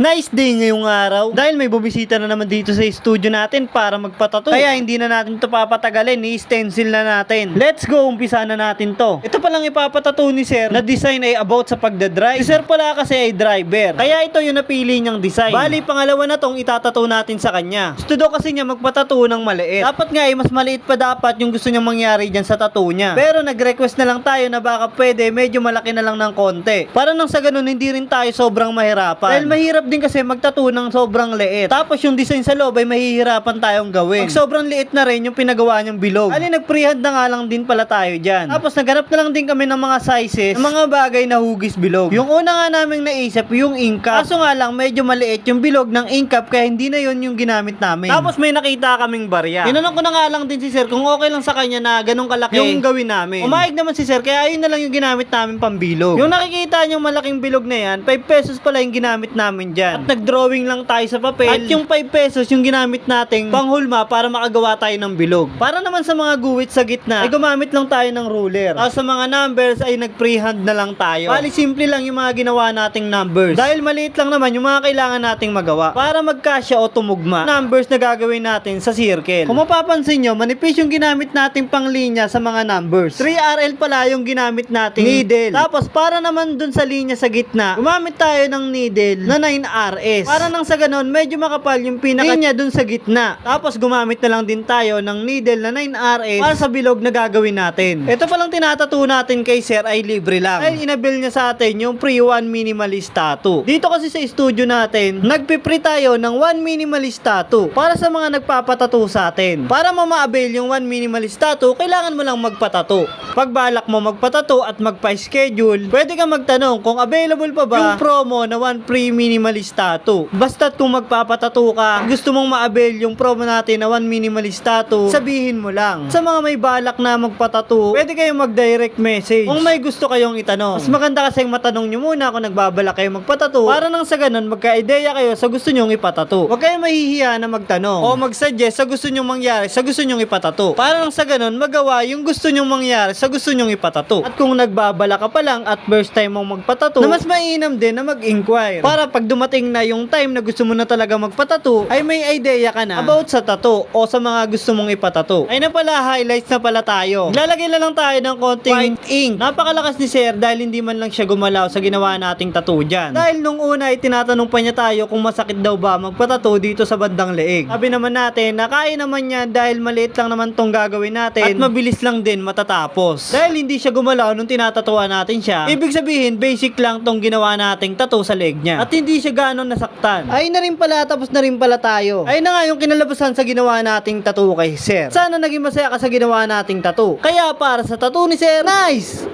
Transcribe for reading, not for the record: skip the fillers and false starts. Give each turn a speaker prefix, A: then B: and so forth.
A: Nice day ngayong araw dahil may bumisita na naman dito sa studio natin para magpatato. Kaya hindi na natin to papatagalin, i-stencil na natin. Let's go, umpisa na natin to. Ito palang ipapatato ni sir na design ay about sa pagdadrive. Si sir pala kasi ay driver, kaya ito yung napili niyang design. Bali, pangalawa na tong itatato natin sa kanya. Gusto daw kasi niya magpatato ng maliit. Dapat nga ay mas maliit pa dapat yung gusto niyang mangyari dyan sa tattoo niya. Pero nag-request na lang tayo na baka pwede medyo malaki na lang ng konti. Para nang sa ganun hindi rin tayo sobrang mahirapan. Dahil mahirap din kasi magtattoo ng sobrang liit. Tapos yung design sa loob ay mahihirapan tayong gawin. Pag sobrang liit na rin yung pinagawa niyang bilog. Ali, nag-freehand na nga lang din pala tayo dyan. Tapos naghanap na lang din kami ng mga sizes ng mga bagay na hugis bilog. Yung una nga naming naisip yung ink cap. Kaso nga lang medyo maliit yung bilog ng ink cap kaya hindi na yon yung ginamit namin. Tapos may nakita kaming barya. Tinanong ko na nga lang din si sir kung okay lang sa kanya na ganun kalaki yung gawin namin. Umayag naman si sir kaya ayun na lang yung ginamit namin pambilog. Yung nakikita niyong malaking bilog na yan, 5 pesos pala yung ginamit namin dyan. At nag-drawing lang tayo sa papel. At yung 5 pesos yung ginamit nating panghulma para makagawa tayo ng bilog. Para naman sa mga guwit sa gitna, ay gumamit lang tayo ng ruler. Tapos sa mga numbers ay nag-freehand na lang tayo. Bali, simple lang yung mga ginawa nating numbers. Dahil maliit lang naman yung mga kailangan nating magawa. Para magkasya o tumugma, numbers na gagawin natin sa circle. Kung mapapansin nyo, manipis yung ginamit nating panglinya sa mga numbers. 3RL pala yung ginamit nating needle. Tapos para naman dun sa linya sa gitna, gumamit tayo ng needle na 9RS. Para nang sa ganon, medyo makapal yung pinaka-linya dun sa gitna. Tapos gumamit na lang din tayo ng needle na 9RS para sa bilog na gagawin natin. Ito palang tinatato natin kay sir ay libre lang. Dahil inabil niya sa atin yung free 1 minimalist tattoo. Dito kasi sa studio natin, nagpipre tayo ng 1 minimalist tattoo para sa mga nagpapatato sa atin. Para ma-avail yung 1 minimalist tattoo, kailangan mo lang magpatato. Pag balak mo magpatato at magpa-schedule, pwede ka magtanong kung available pa ba yung promo na 1 free minimalist tattoo. Basta't kung magpapatato ka, gusto mong ma-avail yung promo natin na 1 minimalist tattoo, sabihin mo lang. Sa mga may balak na magpatato, pwede kayong mag-direct message kung may gusto kayong itanong. Mas maganda kasi matanong nyo muna kung nagbabalak kayo magpatato para nang sa ganun magka-ideya kayo sa gusto nyong ipatato. Huwag kayong mahihiya na magtanong o mag-suggest sa gusto nyong mangyari sa gusto nyong ipatato. Para nang sa ganun magawa yung gusto nyong mangyari sa gusto nyong ipatato. At kung nagbabala ka pa lang at first time mong magpatato, na mas mainam din na mag-inquire. Para pag dumating na yung time na gusto mo na talaga magpatato, ay may idea ka na about sa tato o sa mga gusto mong ipatato. Ay na pala, highlights na pala tayo. Lalagay na lang tayo ng konting white ink. Napakalakas ni sir dahil hindi man lang siya gumalaw sa ginawa nating tattoo dyan. Dahil nung una ay tinatanong pa niya tayo kung masakit daw ba magpatato dito sa bandang leeg. Sabi naman natin na kaya naman yan dahil maliit lang naman tong gagawin natin at mabilis lang din matatapos. Dahil hindi siya gumalaw nung tinatatuwa natin siya, ibig sabihin basic lang tong ginawa nating tattoo sa leg niya. At hindi siya ganon nasaktan. Ay na rin pala, tapos na rin pala tayo. Ay na nga yung kinalabasan sa ginawa nating tattoo kay sir. Sana naging masaya ka sa ginawa nating tattoo. Kaya para sa tattoo ni sir, nice!